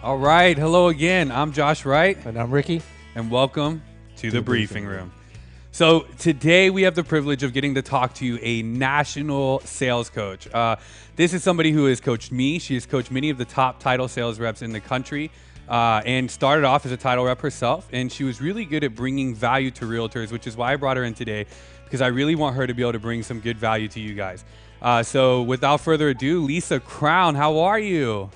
All right. Hello again. I'm Josh Wright, And I'm Ricky. and welcome to the briefing room. So, today we have the privilege of getting to talk to a national sales coach. This is somebody who has coached me. She has coached many of the top title sales reps in the country and started off as a title rep herself. And she was really good at bringing value to realtors, which is why I brought her in today, because I really want her to be able to bring some good value to you guys. So, without further ado, Lisa Crown, how are you?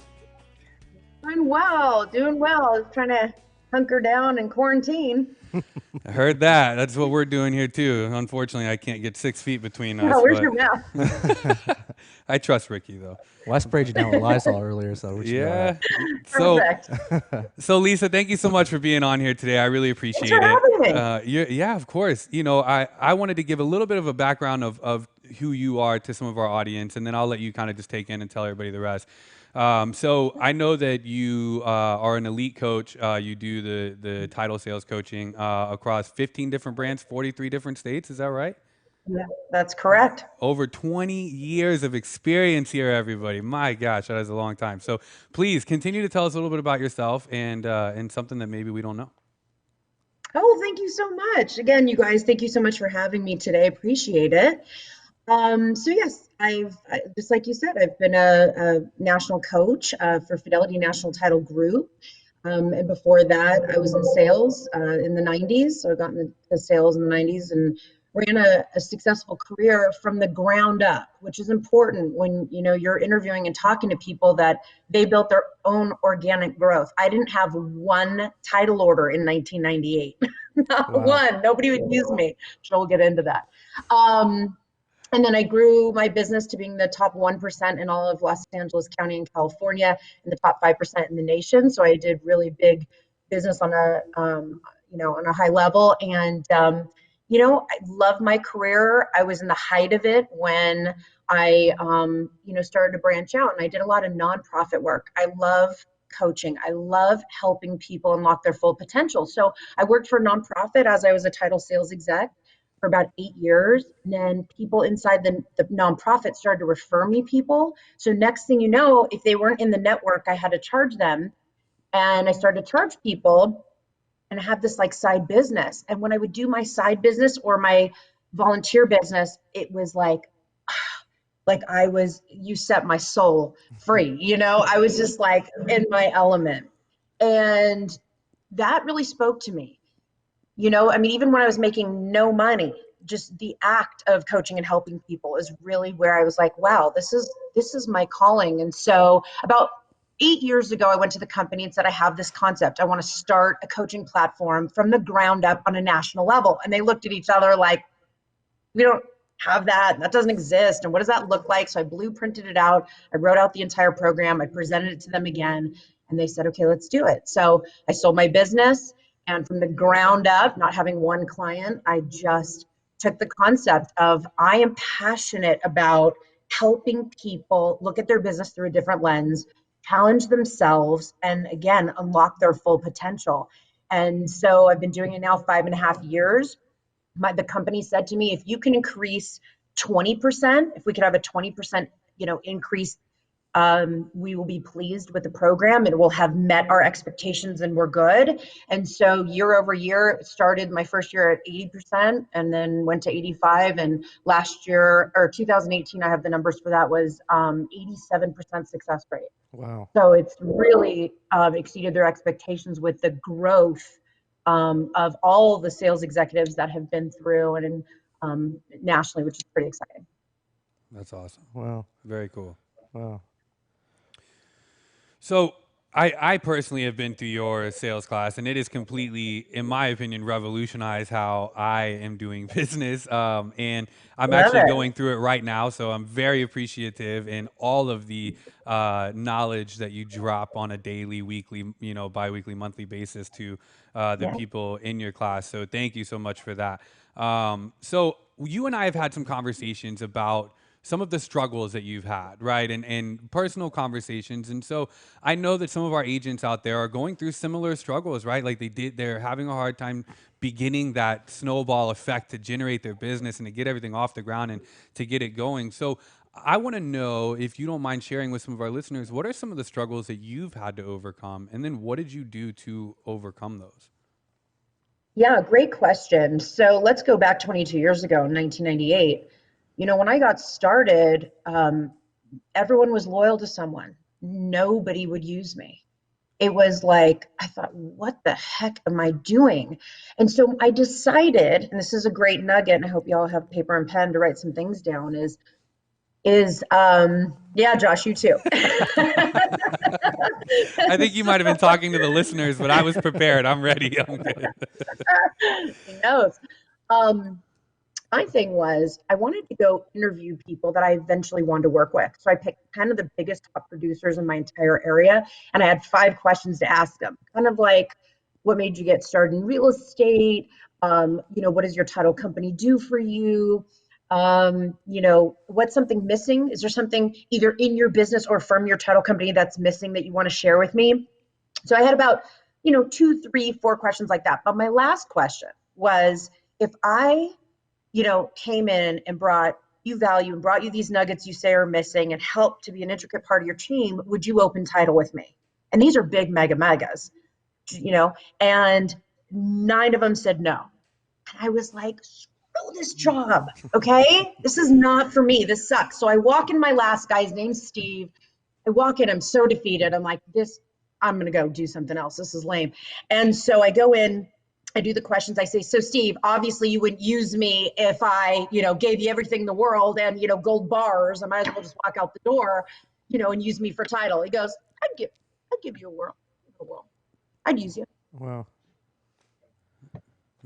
Doing well. I was trying to hunker down and quarantine. I heard that. That's what we're doing here too. Unfortunately, I can't get 6 feet between us. Oh, where's But your mouth? I trust Ricky though. Well, I sprayed you down with Lysol earlier, so we should be all Yeah. right. So, Perfect. so Lisa, thank you so much for being on here today. I really Thanks appreciate for it. having me. Yeah, of course. I wanted to give a little bit of a background of who you are to some of our audience, and then I'll let you kind of just take in and tell everybody the rest. So I know that you are an elite coach. You do the title sales coaching across 15 different brands, 43 different states. Is that right? Yeah, that's correct. Over 20 years of experience here, everybody. My gosh, that is a long time. So please continue to tell us a little bit about yourself and something that maybe we don't know. Oh, thank you so much. Again, you guys, thank you so much for having me today. Appreciate it. So yes, just like you said, I've been a national coach for Fidelity National Title Group. And before that, I was in sales in the 90s. So I got into sales in the 90s and ran a successful career from the ground up, which is important when you're interviewing and talking to people that they built their own organic growth. I didn't have one title order in 1998, not Wow. one. Nobody would use me. So we'll get into that. And then I grew my business to being the top 1% in all of Los Angeles County in California and the top 5% in the nation. So I did really big business on on a high level. And, I love my career. I was in the height of it when I, started to branch out, and I did a lot of nonprofit work. I love coaching. I love helping people unlock their full potential. So I worked for a nonprofit as I was a title sales exec for about 8 years. And then people inside the nonprofit started to refer me people. So next thing you know, if they weren't in the network, I had to charge them. And I started to charge people and I have this like side business. And when I would do my side business or my volunteer business, it was like you set my soul free. I was just like in my element. And that really spoke to me. Even when I was making no money, just the act of coaching and helping people is really where I was like, wow, this is my calling. And so about 8 years ago, I went to the company and said, I have this concept. I want to start a coaching platform from the ground up on a national level. And they looked at each other like, we don't have that. That doesn't exist. And what does that look like? So I blueprinted it out. I wrote out the entire program. I presented it to them again. And they said, okay, let's do it. So I sold my business. And from the ground up, not having one client, I just took the concept of I am passionate about helping people look at their business through a different lens, challenge themselves, and again, unlock their full potential. And so I've been doing it now 5.5 years. The company said to me, if you can increase 20%, if we could have a 20%, increase, we will be pleased with the program. It will have met our expectations and we're good. And so year over year, it started my first year at 80% and then went to 85. And last year, or 2018, I have the numbers for that, was 87% success rate. Wow. So it's really exceeded their expectations with the growth of all the sales executives that have been through and nationally, which is pretty exciting. That's awesome. Wow. Very cool. Wow. So I personally have been through your sales class, and it has completely, in my opinion, revolutionized how I am doing business. And I'm Love actually it. going through it right now, so I'm very appreciative in all of the knowledge that you drop on a daily, weekly, biweekly, monthly basis to the Yeah. people in your class. So thank you so much for that. So you and I have had some conversations about some of the struggles that you've had, right? And personal conversations. And so I know that some of our agents out there are going through similar struggles, right? Like they're having a hard time beginning that snowball effect to generate their business and to get everything off the ground and to get it going. So I want to know, if you don't mind sharing with some of our listeners, what are some of the struggles that you've had to overcome? And then what did you do to overcome those? Yeah, great question. So let's go back 22 years ago in 1998. When I got started, everyone was loyal to someone. Nobody would use me. It was like, I thought, what the heck am I doing? And so I decided, and this is a great nugget, and I hope you all have paper and pen to write some things down, yeah, Josh, you too. I think you might have been talking to the listeners, but I was prepared. I'm ready. I'm good. He knows. Um, my thing was I wanted to go interview people that I eventually wanted to work with. So I picked kind of the biggest top producers in my entire area, and I had 5 questions to ask them. Kind of like, what made you get started in real estate? What does your title company do for you? What's something missing? Is there something either in your business or from your title company that's missing that you want to share with me? So I had about, 2, 3, 4 questions like that. But my last question was, if I came in and brought you value and brought you these nuggets you say are missing and helped to be an intricate part of your team, would you open title with me? And these are big megas, and 9 of them said no. And I was like, screw this job. Okay. This is not for me. This sucks. So I walk in, my last guy's name's Steve. I walk in, I'm so defeated. I'm like, I'm going to go do something else. This is lame. And so I go in, I do the questions. I say, so Steve, obviously you wouldn't use me if I, gave you everything in the world and, gold bars. I might as well just walk out the door, and use me for title. He goes, I'd give you a world. I'd use you. Wow.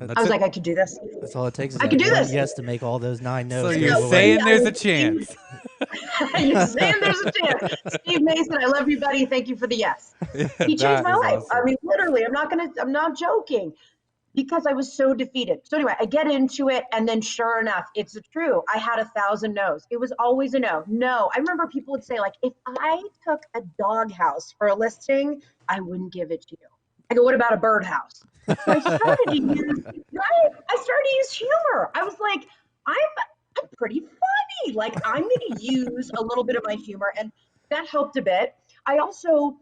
I was like, I could do this. That's all it takes is I that could do one this. yes to make all those 9 no's. So go you're away. saying there's a chance. You're saying there's a chance. Steve Mason, I love you, buddy. Thank you for the yes. He changed my life. Awesome. I mean, literally, I'm not joking, because I was so defeated. So anyway, I get into it, and then sure enough, it's true. I had 1,000 no's. It was always a no. No. I remember people would say, like, if I took a doghouse for a listing, I wouldn't give it to you. I go, what about a birdhouse? So I started to use, right? I started to use humor. I was like, I'm pretty funny. Like, I'm going to use a little bit of my humor, and that helped a bit. I also,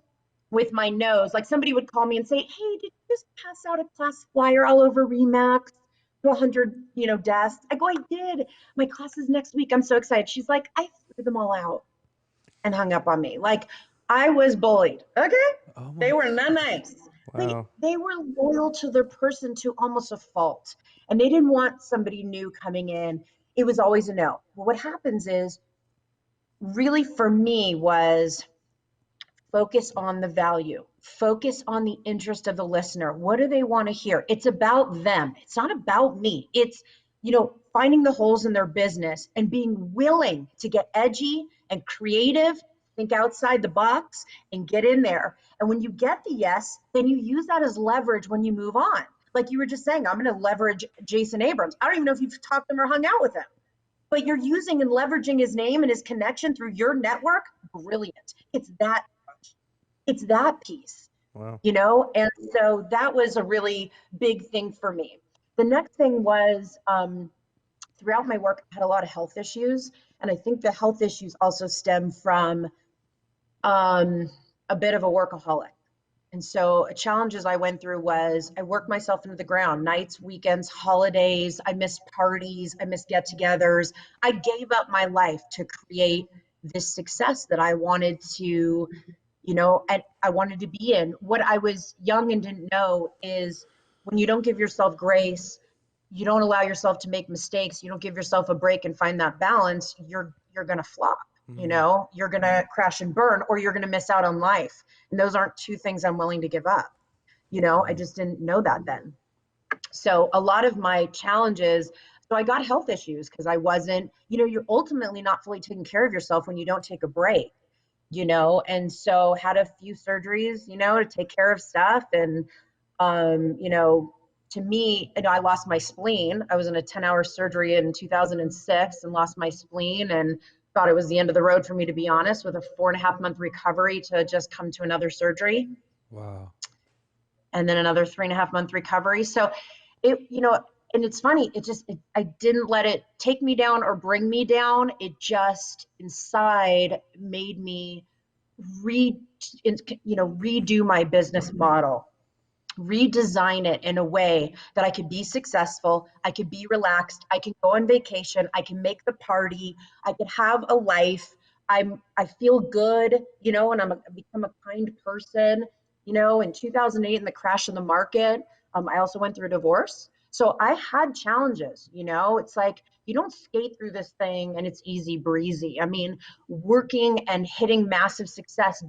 with my nose, like, somebody would call me and say, hey, did you just pass out a class flyer all over Remax to 100, desks? I go, I did. My class is next week. I'm so excited. She's like, I threw them all out, and hung up on me. Like, I was bullied. Okay. They were not nice. Wow. They were loyal to their person to almost a fault, and they didn't want somebody new coming in. It was always a no. Well, what happens is, really for me, was focus on the value, focus on the interest of the listener. What do they want to hear? It's about them. It's not about me. It's, finding the holes in their business and being willing to get edgy and creative, think outside the box, and get in there. And when you get the yes, then you use that as leverage when you move on. Like you were just saying, I'm going to leverage Jason Abrams. I don't even know if you've talked to him or hung out with him, but you're using and leveraging his name and his connection through your network. Brilliant. It's that piece. Wow. And so that was a really big thing for me. The next thing was, throughout my work, I had a lot of health issues. And I think the health issues also stem from a bit of a workaholic. And so challenges I went through was I worked myself into the ground, nights, weekends, holidays. I missed parties. I missed get-togethers. I gave up my life to create this success that I wanted to, and I wanted to be in. What I was young and didn't know is, when you don't give yourself grace, you don't allow yourself to make mistakes, you don't give yourself a break and find that balance, you're going to flop. You're going to crash and burn, or you're going to miss out on life. And those aren't 2 things I'm willing to give up. I just didn't know that then. So a lot of my challenges, so I got health issues because I wasn't, you're ultimately not fully taking care of yourself when you don't take a break, and so had a few surgeries, to take care of stuff. And, to me, I lost my spleen. I was in a 10-hour surgery in 2006 and lost my spleen, and thought it was the end of the road for me, to be honest, with a 4.5-month recovery to just come to another surgery. Wow. And then another 3.5-month recovery. So it and it's funny, I didn't let it take me down or bring me down. It just inside made me re, redo my business model, redesign it in a way that I could be successful, I could be relaxed, I can go on vacation, I can make the party, I could have a life. I feel good, and I've become a kind person. In 2008, in the crash of the market, I also went through a divorce. So I had challenges. It's like you don't skate through this thing and it's easy breezy. I mean, working and hitting massive success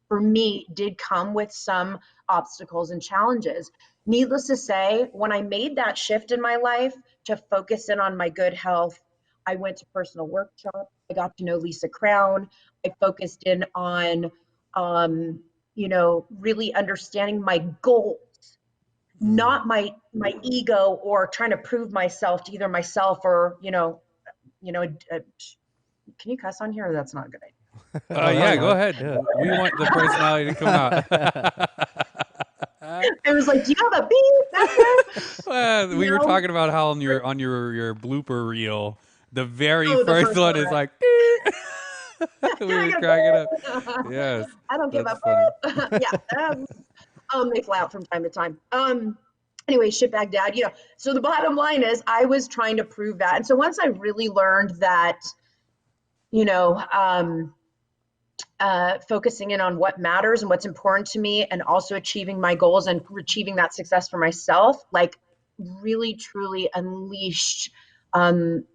for me did come with some obstacles and challenges. Needless to say, when I made that shift in my life to focus in on my good health, I went to personal workshops. I got to know Lisa Crown. I focused in on, really understanding my goals, not my ego or trying to prove myself to either myself or, can you cuss on here? Or that's not a good idea. Yeah, go ahead. Yeah. We want the personality to come out. It was like, do you have a beep back there? We were talking about how on your blooper reel, the very the first one is like, we were cracking up. Yes, I don't give that's up. funny. Yeah, they fly out from time to time. Anyway, shitbag dad. So the bottom line is, I was trying to prove that, and so once I really learned that, focusing in on what matters and what's important to me, and also achieving my goals and achieving that success for myself, like really truly unleashed, and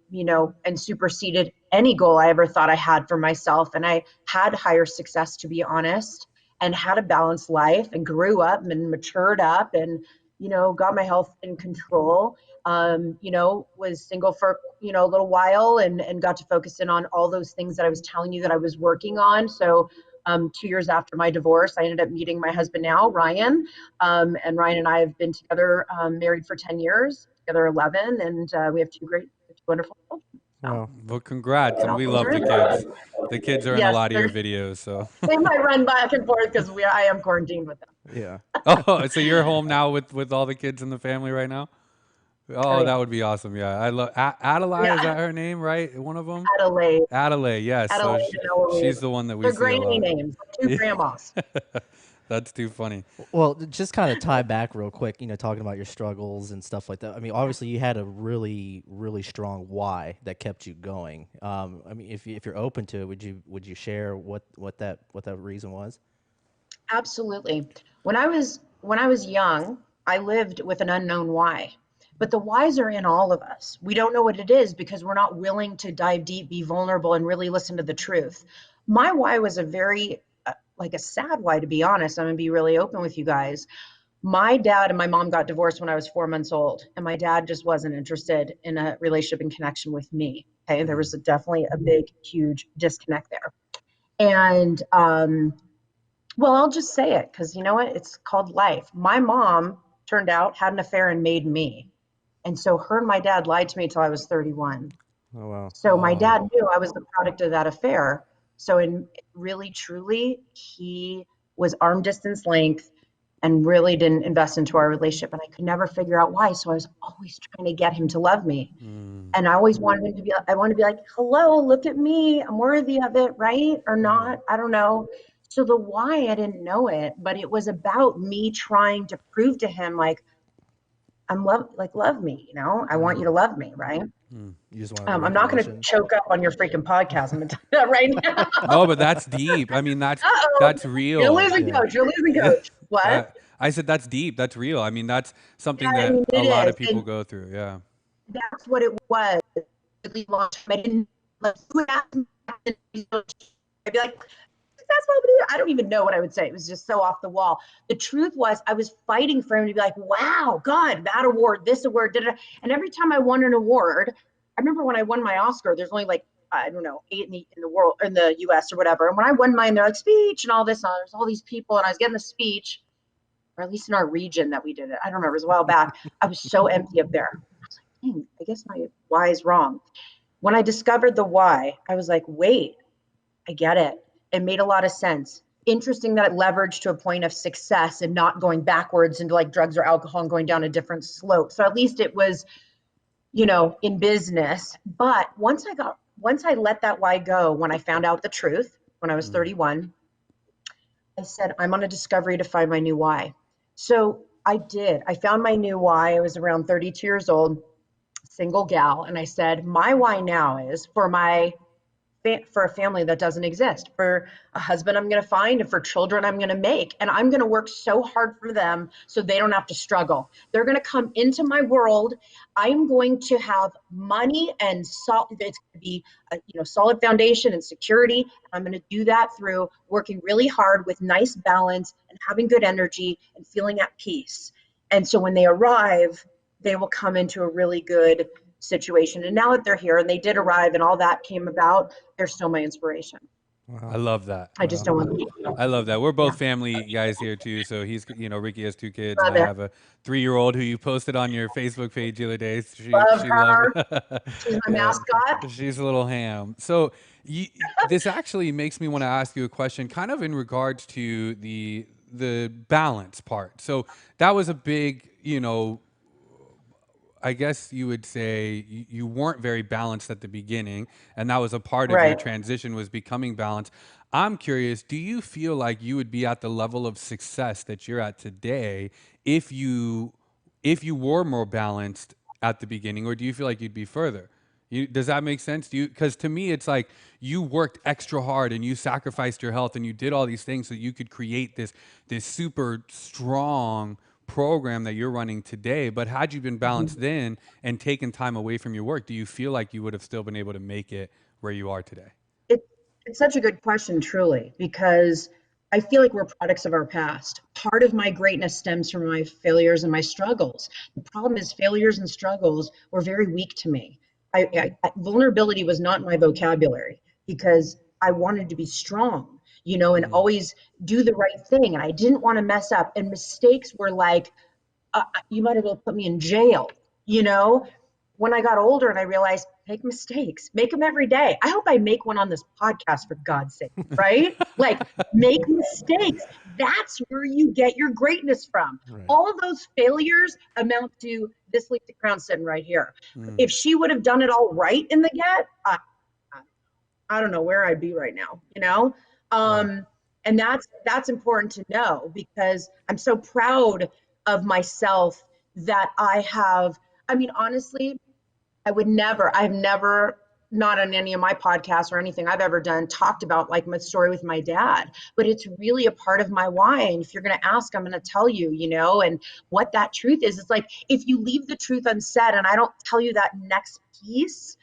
superseded any goal I ever thought I had for myself. And I had higher success, to be honest, and had a balanced life and grew up and matured up and, got my health in control. Was single for, a little while and got to focus in on all those things that I was telling you that I was working on. So 2 years after my divorce, I ended up meeting my husband now, Ryan. And Ryan and I have been together, married for 10 years, together 11, and we have two wonderful children. Wow. Well, congrats, and we love the kids. The kids are in a lot of your videos, so they might run back and forth because I am quarantined with them. Yeah. Oh, so you're home now with all the kids in the family right now? Oh, yeah. That would be awesome. Yeah, I love Adelaide. Yeah. Is that her name, right? One of them? Adelaide. Adelaide, yes. Adelaide, so she's the one that we They're see a lot. granny names, two grandmas. That's too funny. Well, just kind of tie back real quick, talking about your struggles and stuff like that. I mean, obviously you had a really, really strong why that kept you going. I mean, if you're open to it, would you share what that reason was? Absolutely. When I was young, I lived with an unknown why. But the whys are in all of us. We don't know what it is because we're not willing to dive deep, be vulnerable, and really listen to the truth. My why was a very, like a sad why, to be honest. I'm going to be really open with you guys. My dad and my mom got divorced when I was 4 months old, and my dad just wasn't interested in a relationship and connection with me. Okay. There was definitely a big, huge disconnect there. And, well, I'll just say it because you know what? It's called life. My mom turned out, had an affair, and made me. And so her and my dad lied to me until I was 31. Oh, wow. So my dad knew I was the product of that affair. So really, truly, he was arm distance length and really didn't invest into our relationship. And I could never figure out why. So I was always trying to get him to love me. And I always wanted him to be, I wanted to be like, hello, look at me. I'm worthy of it, right? Or not, I don't know. So the why, I didn't know it, but it was about me trying to prove to him, like, love me, I want you to love me, right? You just want I'm not going to choke up on your freaking podcast. I'm going to tell you that right now. No, but that's deep. I mean, that's real. You're losing coach. You're losing coach. What? I said that's deep. That's real. I mean, that's something that a lot of people go through. Yeah. That's what it was. Really long time. I didn't I'd be like, that's what we do. I don't even know what I would say. It was just so off the wall. The truth was, I was fighting for him to be like, wow, God, that award, this award, da-da-da. And every time I won an award, I remember when I won my Oscar, there's only like, I don't know, 8 in the world, in the US or whatever. And when I won mine, they're like, speech and all this, and there's all these people, and I was getting the speech, or at least in our region that we did it. I don't remember, it was a while back. I was so empty up there. I was like, dang, I guess my why is wrong. When I discovered the why, I was like, wait, I get it. It made a lot of sense. Interesting that it leveraged to a point of success and not going backwards into like drugs or alcohol and going down a different slope. So at least it was in business. But once I let that why go, when I found out the truth, when I was 31, I said, I'm on a discovery to find my new why. So I did. I found my new why. I was around 32 years old, single gal. And I said, my why now is for a family that doesn't exist, for a husband I'm going to find, and for children I'm going to make. And I'm going to work so hard for them so they don't have to struggle. They're going to come into my world. I'm going to have money and it's going to be a solid foundation and security. I'm going to do that through working really hard with nice balance and having good energy and feeling at peace. And so when they arrive, they will come into a really good situation. And now that they're here and they did arrive and all that came about, they're still my inspiration. I love that. I just don't want to. I love that. We're both family guys here too. So Riki has 2 kids, Love and I it. have a 3-year-old who you posted on your Facebook page the other day. She Love she her. loved it. She's my mascot. She's a little ham. So this actually makes me want to ask you a question, kind of in regards to the balance part. So that was a big, I guess you would say you weren't very balanced at the beginning, and that was a part of your Right. transition, was becoming balanced. I'm curious, do you feel like you would be at the level of success that you're at today if you were more balanced at the beginning, or do you feel like you'd be further? Does that make sense? Because to me, it's like you worked extra hard and you sacrificed your health and you did all these things so you could create this super strong program that you're running today. But had you been balanced then and taken time away from your work, do you feel like you would have still been able to make it where you are today? It's such a good question, truly, because I feel like we're products of our past. Part of my greatness stems from my failures and my struggles. The problem is failures and struggles were very weak to me. Vulnerability was not in my vocabulary because I wanted to be strong, and always do the right thing. And I didn't want to mess up. And mistakes were like, you might as well put me in jail, When I got older and I realized, make mistakes, make them every day. I hope I make one on this podcast, for God's sake, right? Like, make mistakes. That's where you get your greatness from. Right. All of those failures amount to this Lisa Crown sitting right here. If she would have done it all right in the get, I don't know where I'd be right now, And that's important to know, because I'm so proud of myself that honestly, I've never, not on any of my podcasts or anything I've ever done, talked about like my story with my dad, but it's really a part of my why. And if you're going to ask, I'm going to tell you, and what that truth is. It's like, if you leave the truth unsaid and I don't tell you that next piece,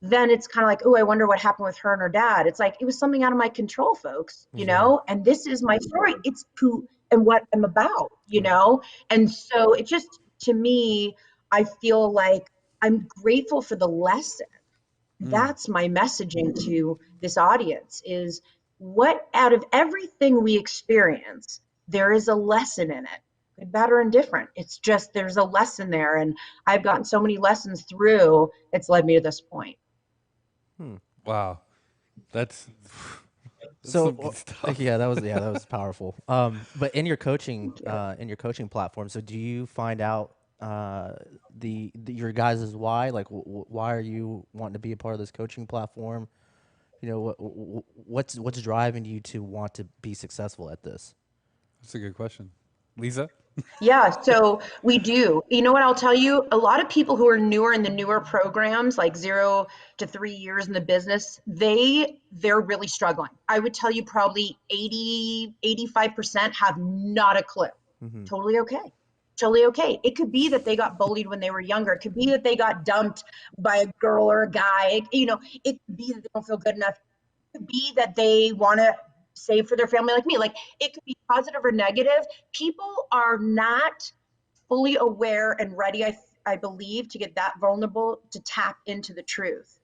then it's kind of like, oh, I wonder what happened with her and her dad. It's like, it was something out of my control, folks, and this is my story. It's who and what I'm about, And so it just, to me, I feel like I'm grateful for the lesson. That's my messaging to this audience, is what out of everything we experience, there is a lesson in it, good, bad, or indifferent. It's just, there's a lesson there. And I've gotten so many lessons through, it's led me to this point. Wow. That's So some good stuff. yeah, that was powerful. But in your coaching platform, so do you find out your guys' why? Like, why are you wanting to be a part of this coaching platform? What's driving you to want to be successful at this? That's a good question. Lisa? Yeah, so we do. You know what I'll tell you? A lot of people who are newer in the newer programs, like 0 to 3 years in the business, they're really struggling. I would tell you probably 85% have not a clue. Mm-hmm. Totally okay. Totally okay. It could be that they got bullied when they were younger. It could be that they got dumped by a girl or a guy. It could be that they don't feel good enough. It could be that they want to save for their family like me. Like, it could be positive or negative. People are not fully aware and ready, I believe, to get that vulnerable, to tap into the truth.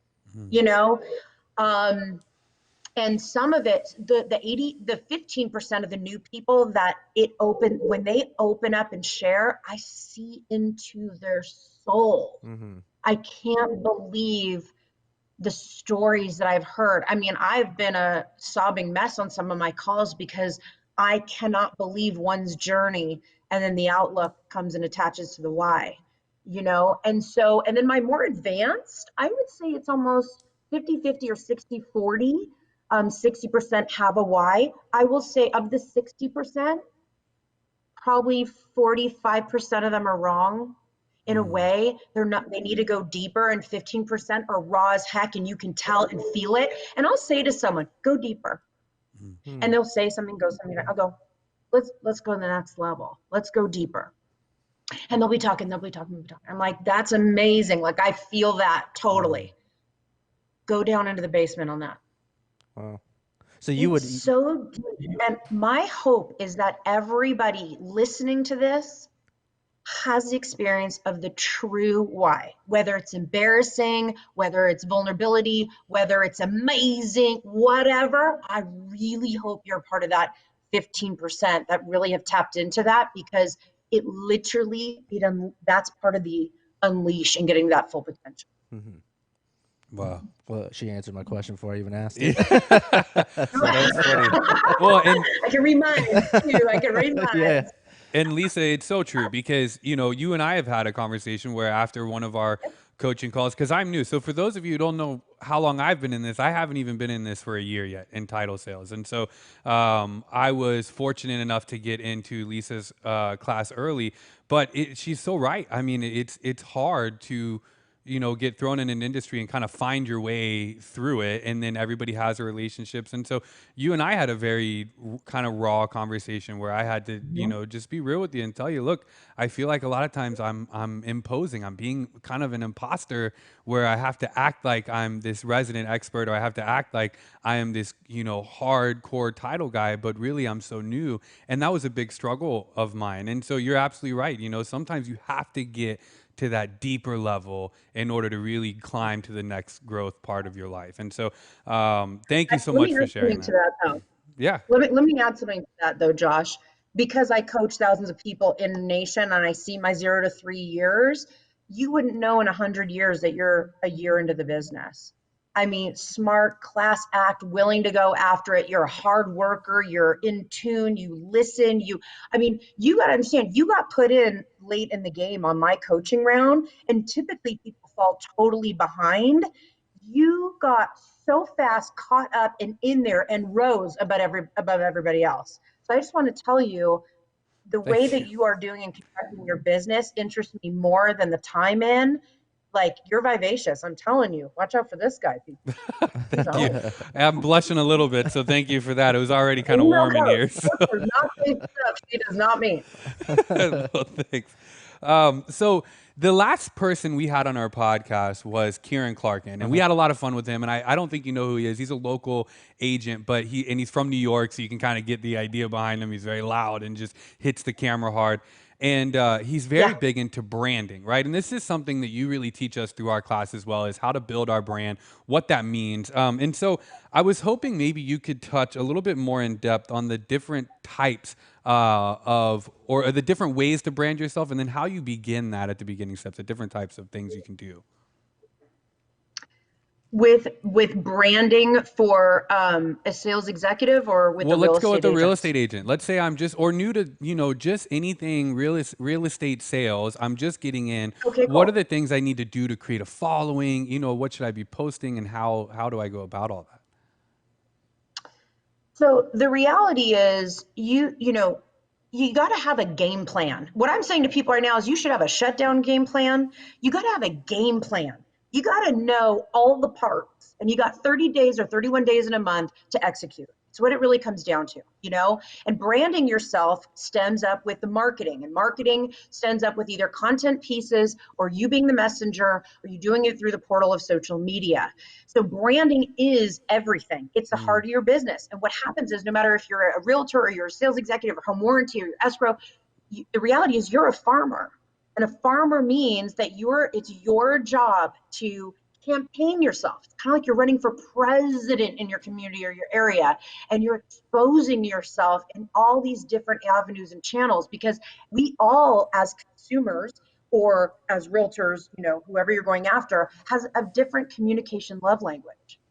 And some of it, the 15% of the new people that when they open up and share, I see into their soul. Mm-hmm. I can't believe the stories that I've heard. I mean, I've been a sobbing mess on some of my calls because I cannot believe one's journey, and then the outlook comes and attaches to the why. And so, and then my more advanced, I would say it's almost 50-50 or 60-40. 60% have a why. I will say of the 60%, probably 45% of them are wrong in a way. They need to go deeper, and 15% are raw as heck, and you can tell and feel it. And I'll say to someone, go deeper. And they'll say something, I'll go, let's go to the next level. Let's go deeper. And they'll be talking. I'm like, that's amazing. Like, I feel that totally. Go down into the basement on that. Wow. So you would. So deep. And my hope is that everybody listening to this has the experience of the true why, whether it's embarrassing, whether it's vulnerability, whether it's amazing, whatever. I really hope you're part of that 15% that really have tapped into that, because it literally, that's part of the unleash and getting that full potential. Wow. Well, she answered my question before I even asked it. So that's funny. Well, and I can read mine too. I can read mine. Yeah. And Lisa, it's so true, because, you and I have had a conversation where after one of our coaching calls, because I'm new. So for those of you who don't know how long I've been in this, I haven't even been in this for a year yet in title sales. And so I was fortunate enough to get into Lisa's class early, but she's so right. I mean, it's hard to get thrown in an industry and kind of find your way through it. And then everybody has their relationships. And so you and I had a very kind of raw conversation where I had to, just be real with you and tell you, look, I feel like a lot of times I'm imposing, I'm being kind of an imposter, where I have to act like I'm this resident expert, or I have to act like I am this, hardcore title guy, but really I'm so new. And that was a big struggle of mine. And so you're absolutely right. Sometimes you have to get to that deeper level in order to really climb to the next growth part of your life. And so thank you so much for sharing that. Yeah. Let me add something to that though, Josh, because I coach thousands of people in the nation and I see my 0 to 3 years. You wouldn't know in 100 years that you're a year into the business. I mean, smart, class act, willing to go after it. You're a hard worker. You're in tune. You listen. You got to understand, you got put in late in the game on my coaching round, and typically people fall totally behind. You got so fast caught up and in there and rose above everybody else. So I just want to tell you, the way that you are doing and conducting your business interests me more than the time in. Like, you're vivacious. I'm telling you, watch out for this guy, people. Thank you. I'm blushing a little bit, so thank you for that. It was already kind of warm in here. So. Does not say stuff she does not mean. Well, thanks. So the last person we had on our podcast was Kieran Clarkin, and we had a lot of fun with him. And I don't think you know who he is. He's a local agent, but he's from New York, so you can kind of get the idea behind him. He's very loud and just hits the camera hard. And he's very big into branding, right? And this is something that you really teach us through our class as well, is how to build our brand, what that means. And so I was hoping maybe you could touch a little bit more in depth on the different types or the different ways to brand yourself, and then how you begin that at the beginning steps, the different types of things you can do. With branding for a sales executive, or with let's go with the real estate agent. Let's say I'm just new to just anything real estate sales. I'm just getting in. Okay, what are the things I need to do to create a following? What should I be posting, and how do I go about all that? So the reality is, you got to have a game plan. What I'm saying to people right now is, you should have a shutdown game plan. You got to have a game plan. You got to know all the parts, and you got 30 days or 31 days in a month to execute. It's what it really comes down to, and branding yourself stems up with the marketing, and marketing stems up with either content pieces, or you being the messenger, or you doing it through the portal of social media. So branding is everything. It's the heart of your business. And what happens is, no matter if you're a realtor, or you're a sales executive, or home warranty, or your escrow, the reality is you're a farmer. And a farmer means that it's your job to campaign yourself. It's kind of like you're running for president in your community or your area, and you're exposing yourself in all these different avenues and channels, because we all, as consumers or as realtors, whoever you're going after, has a different communication love language.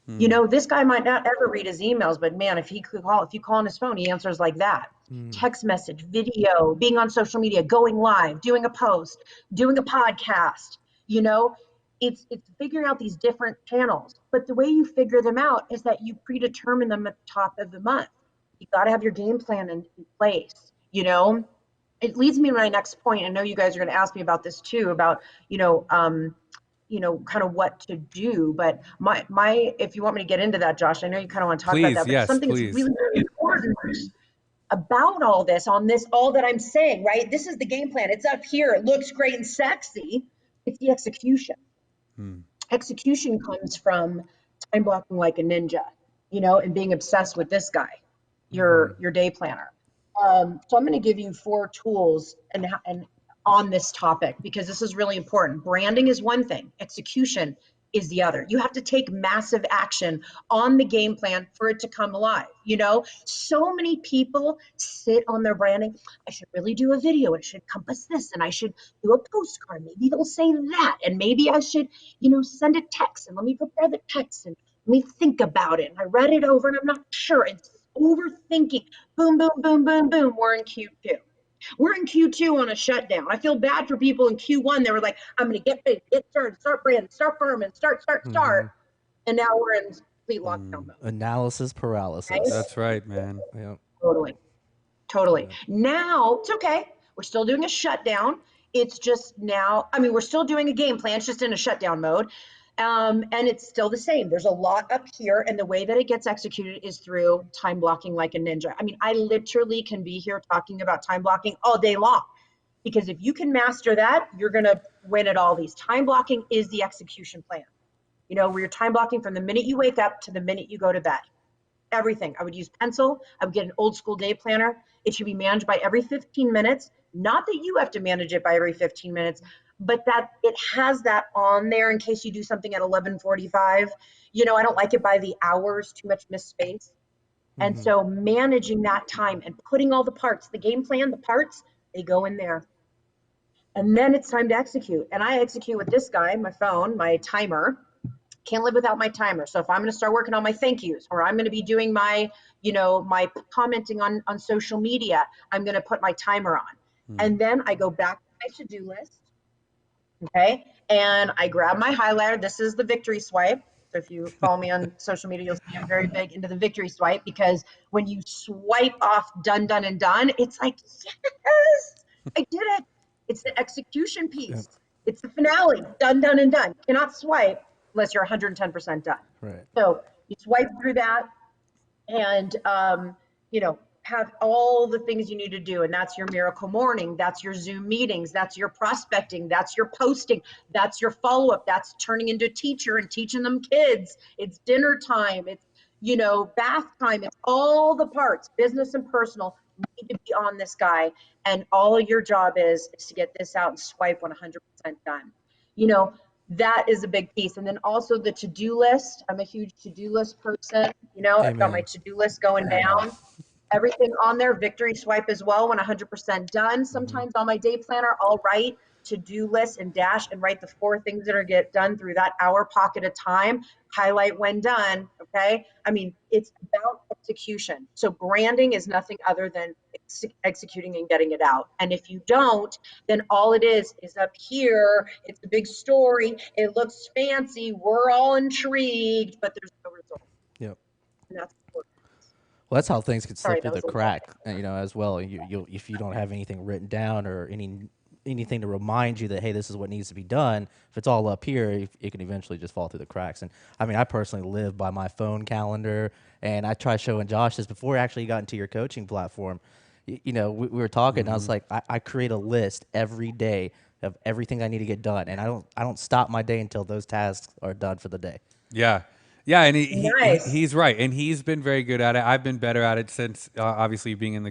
You know, this guy might not ever read his emails, but man, if you call on his phone, he answers like that. Text message, video, being on social media, going live, doing a post, doing a podcast, you know, it's figuring out these different channels. But the way you figure them out is that you predetermine them at the top of the month. You got to have your game plan in place, you know. It leads me to my next point. I know you guys are going to ask me about this too, about, kind of what to do. But if you want me to get into that, Josh, I know you kind of want to talk about Please, that, but yes, something that's please. really, really important about all that I'm saying, right? This is the game plan. It's up here. It looks great and sexy. It's the execution. Execution comes from time blocking like a ninja, and being obsessed with this guy, your day planner. So I'm going to give you 4 tools and on this topic, because this is really important. Branding is one thing, execution is the other. You have to take massive action on the game plan for it to come alive. So many people sit on their branding. I should really do a video. It should encompass this, and I should do a postcard. Maybe they'll say that, and maybe I should, send a text, and let me prepare the text, and let me think about it. And I read it over, and I'm not sure. It's overthinking. Boom, boom, boom, boom, boom. We're in Q2. We're in Q2 on a shutdown. I feel bad for people in Q1. They were like, I'm going to get big, get started, start branding, start firming, start. And now we're in complete lockdown mode. Analysis paralysis. Right? That's right, man. Yeah. Totally. Now, it's okay. We're still doing a shutdown. It's just now, we're still doing a game plan. It's just in a shutdown mode. And it's still the same. There's a lot up here, and the way that it gets executed is through time blocking like a ninja. I literally can be here talking about time blocking all day long, because if you can master that, you're going to win at all these. Time blocking is the execution plan. Where you're time blocking from the minute you wake up to the minute you go to bed. Everything. I would use pencil. I would get an old school day planner. It should be managed by every 15 minutes. Not that you have to manage it by every 15 minutes, but that it has that on there in case you do something at 11:45. I don't like it by the hours, too much missed space. And so managing that time and putting all the parts, the game plan, the parts, they go in there. And then it's time to execute. And I execute with this guy, my phone, my timer. Can't live without my timer. So if I'm going to start working on my thank yous, or I'm going to be doing my, my commenting on social media, I'm going to put my timer on. And then I go back to my to-do list. Okay. And I grab my highlighter. This is the victory swipe. So if you follow me on social media, you'll see I'm very big into the victory swipe, because when you swipe off done, done, and done, it's like, yes, I did it. It's the execution piece. Yep. It's the finale. Done, done, and done. You cannot swipe unless you're 110% done. Right. So you swipe through that, and have all the things you need to do. And that's your miracle morning. That's your Zoom meetings. That's your prospecting. That's your posting. That's your follow-up. That's turning into a teacher and teaching them kids. It's dinner time. It's, bath time. It's all the parts, business and personal, need to be on this guy. And all your job is to get this out and swipe 100% done. That is a big piece. And then also the to-do list. I'm a huge to-do list person. I've got my to-do list going down. Everything on there, victory swipe as well when 100% done. Sometimes on my day planner, I'll write to-do list and dash and write the 4 things that are get done through that hour pocket of time, highlight when done, okay? It's about execution. So branding is nothing other than executing and getting it out. And if you don't, then all it is up here. It's a big story. It looks fancy. We're all intrigued, but there's no result. Yep. And that's important. Well, that's how things could slip through the crack, as well. You if you don't have anything written down or anything to remind you that, hey, this is what needs to be done. If it's all up here, it can eventually just fall through the cracks. And I personally live by my phone calendar, and I try showing Josh this before I actually got into your coaching platform. We were talking, and I was like, I create a list every day of everything I need to get done, and I don't stop my day until those tasks are done for the day. Yeah. Yeah, and Nice. he's right, and he's been very good at it. I've been better at it since obviously being in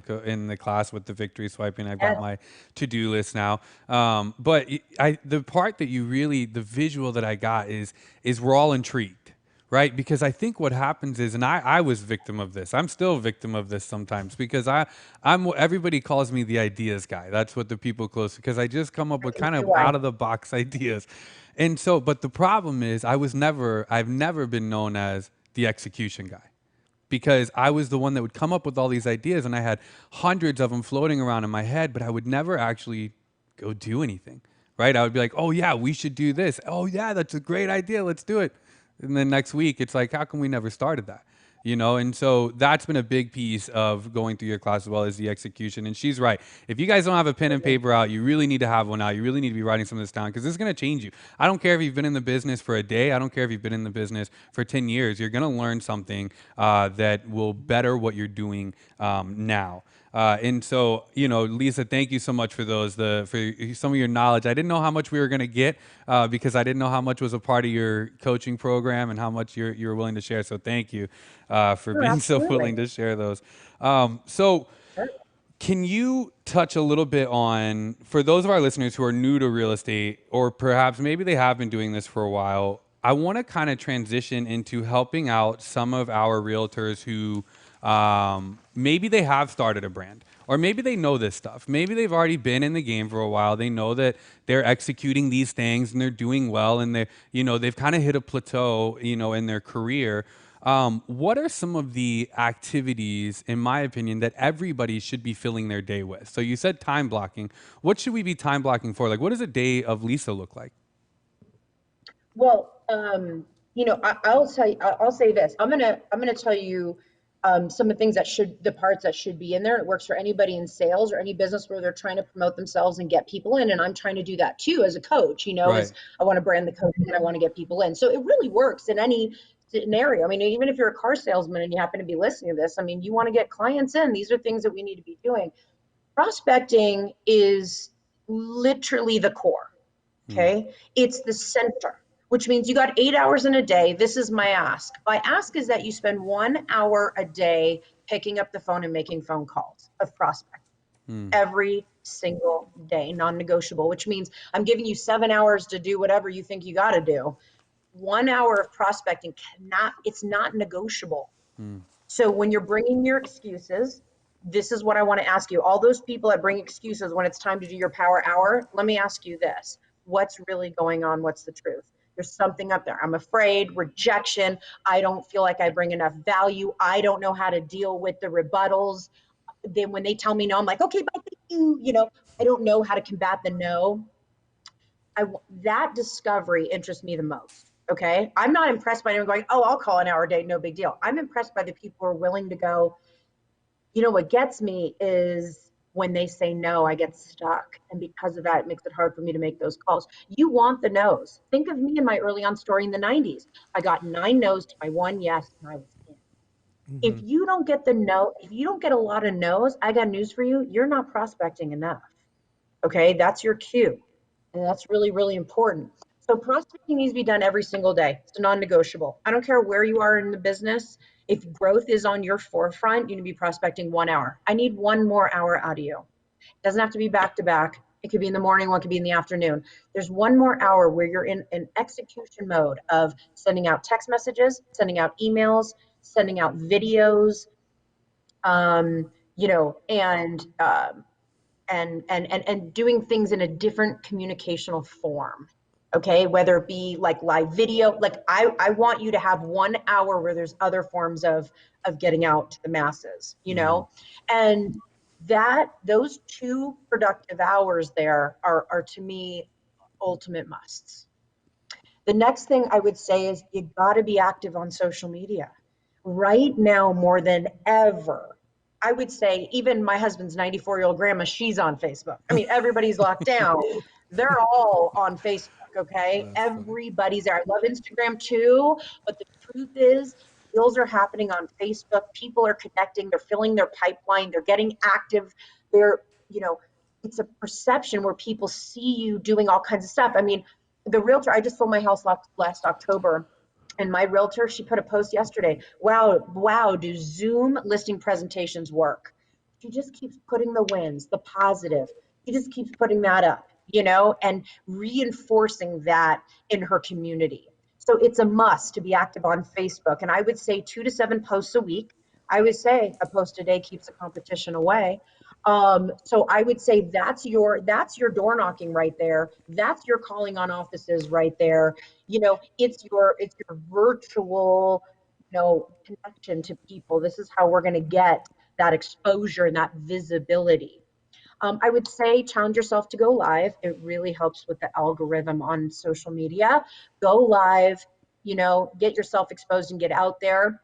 the class with the victory swiping. I've got my to-do list now. But the part that the visual that I got is we're all intrigued, right? Because I think what happens is, and I was victim of this. I'm still a victim of this sometimes, because everybody calls me the ideas guy. That's what the people close, because I just come up with kind of out of the box ideas. And so, but the problem is I've never been known as the execution guy, because I was the one that would come up with all these ideas, and I had hundreds of them floating around in my head, but I would never actually go do anything, right? I would be like, oh yeah, we should do this. Oh yeah, that's a great idea. Let's do it. And then next week, it's like, how come we never started that? You know, and so that's been a big piece of going through your class as well as the execution. And she's right. If you guys don't have a pen and paper out, you really need to have one out. You really need to be writing some of this down, because this is going to change you. I don't care if you've been in the business for a day. I don't care if you've been in the business for 10 years. You're going to learn something that will better what you're doing now. And so, you know, Lisa, thank you so much for those, for some of your knowledge. I didn't know how much we were going to get because I didn't know how much was a part of your coaching program and how much you were willing to share. So thank you for being so willing to share those. So can you touch a little bit on, for those of our listeners who are new to real estate, or perhaps maybe they have been doing this for a while, I want to kind of transition into helping out some of our realtors who maybe they have started a brand, or maybe they know this stuff. Maybe they've already been in the game for a while. They know that they're executing these things and they're doing well, and they, you know, they've kind of hit a plateau, you know, in their career. What are some of the activities, in my opinion, that everybody should be filling their day with? So you said time blocking. What should we be time blocking for? Like, what does a day of Lisa look like? Well, you know, I'll say this. I'm gonna tell you some of the things the parts that should be in there. It works for anybody in sales or any business where they're trying to promote themselves and get people in. And I'm trying to do that too as a coach. You know, Right. as I want to brand the coaching and I want to get people in. So it really works in any scenario. I mean, even if you're a car salesman and you happen to be listening to this, I mean, you want to get clients in. These are things that we need to be doing. Prospecting is literally the core. Okay. It's the center, which means you got 8 hours in a day. This is my ask. My ask is that you spend 1 hour a day picking up the phone and making phone calls of prospects every single day, non-negotiable, which means I'm giving you 7 hours to do whatever you think you got to do. 1 hour of prospecting it's not negotiable. So when you're bringing your excuses, this is what I want to ask you. All those people that bring excuses when it's time to do your power hour, let me ask you this. What's really going on? What's the truth? There's something up there. I'm afraid, rejection. I don't feel like I bring enough value. I don't know how to deal with the rebuttals. Then when they tell me no, I'm like, okay, bye, thank you. You know, I don't know how to combat the no. That discovery interests me the most. Okay. I'm not impressed by anyone going, oh, I'll call an hour a day. No big deal. I'm impressed by the people who are willing to go. You know, what gets me is when they say no, I get stuck. And because of that, it makes it hard for me to make those calls. You want the no's. Think of me in my early on story in the 90s. I got 9 no's to my 1 yes, and I was in. If you don't get the no, if you don't get a lot of no's, I got news for you. You're not prospecting enough. Okay. That's your cue. And that's really, really important. So prospecting needs to be done every single day. It's non-negotiable. I don't care where you are in the business. If growth is on your forefront, you need to be prospecting 1 hour. I need 1 more hour out of you. It doesn't have to be back to back. It could be in the morning, one could be in the afternoon. There's 1 more hour where you're in an execution mode of sending out text messages, sending out emails, sending out videos, you know, and doing things in a different communicational form. Okay, whether it be like live video, like I want you to have 1 hour where there's other forms of getting out to the masses, you know, and those 2 productive hours there are to me ultimate musts. The next thing I would say is you got to be active on social media right now more than ever. I would say even my husband's 94-year-old grandma, she's on Facebook. I mean, everybody's locked down. They're all on Facebook, okay? Everybody's there. I love Instagram too, but the truth is deals are happening on Facebook. People are connecting. They're filling their pipeline. They're getting active. They're, you know, it's a perception where people see you doing all kinds of stuff. I mean, the realtor, I just sold my house last October. And my realtor, she put a post yesterday. Wow, do Zoom listing presentations work? She just keeps putting the wins, the positive. She just keeps putting that up, you know, and reinforcing that in her community. So it's a must to be active on Facebook. And I would say 2 to 7 posts a week. I would say a post a day keeps the competition away. So I would say that's your door knocking right there. That's your calling on offices right there. You know, it's your virtual connection to people. This is how we're going to get that exposure and that visibility. I would say challenge yourself to go live. It really helps with the algorithm on social media. Go live, get yourself exposed and get out there.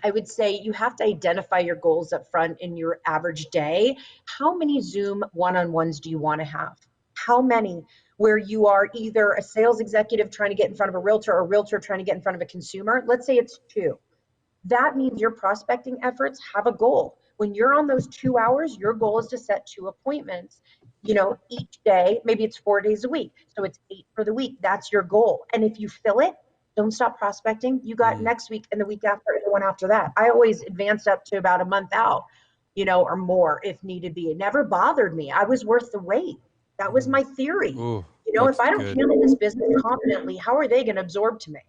I would say you have to identify your goals up front in your average day. How many Zoom one-on-ones do you want to have? How many where you are either a sales executive trying to get in front of a realtor or a realtor trying to get in front of a consumer? Let's say it's 2. That means your prospecting efforts have a goal. When you're on those 2 hours, your goal is to set 2 appointments, each day. Maybe it's 4 days a week. So it's 8 for the week. That's your goal. And if you fill it, don't stop prospecting. You got next week and the week after and the one after that. I always advanced up to about a month out, or more if needed be. It never bothered me. I was worth the wait. That was my theory. Ooh, If I don't good. handle this business confidently, how are they going to absorb to me?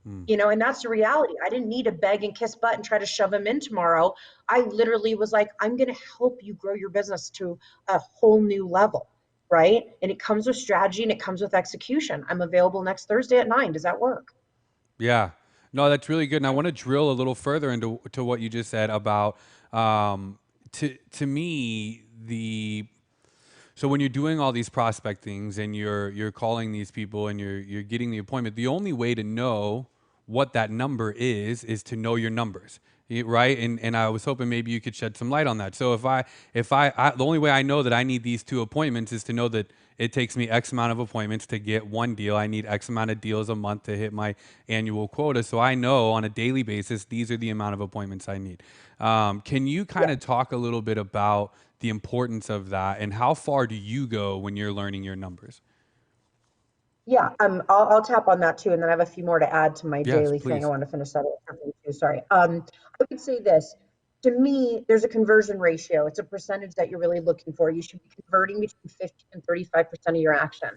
And that's the reality. I didn't need to beg and kiss butt and try to shove them in tomorrow. I literally was like, I'm going to help you grow your business to a whole new level, right? And it comes with strategy and it comes with execution. I'm available next Thursday at 9. Does that work? Yeah. No, that's really good. And I want to drill a little further into what you just said about to me so when you're doing all these prospectings and you're calling these people and you're getting the appointment, the only way to know what that number is to know your numbers, right? And I was hoping maybe you could shed some light on that. So if I the only way I know that I need these 2 appointments is to know that it takes me X amount of appointments to get 1 deal. I need X amount of deals a month to hit my annual quota. So I know on a daily basis, these are the amount of appointments I need. Can you kind of talk a little bit about the importance of that and how far do you go when you're learning your numbers? Yeah, I'll tap on that too, and then I have a few more to add to my Yes, daily thing. please. I want to finish that up too. Sorry. I would say this. To me, there's a conversion ratio. It's a percentage that you're really looking for. You should be converting between 50 and 35% of your action.